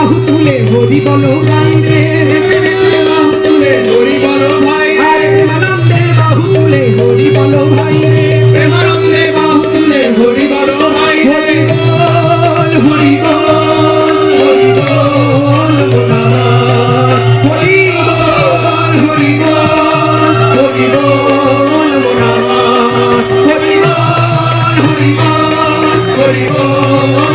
বাহু তুলে হরি বলো গাই রে, বাহু তুলে হরি বলো ভাই, প্রেমানন্দে বাহু তুলে হরি বলো ভাই রে, প্রেমানন্দে বাহু তুলে হরি বলো ভাই, হরি বল হরি বল হরি বল হরি বল হরি বল হরি বল হরি বল হরি বল হরি বল।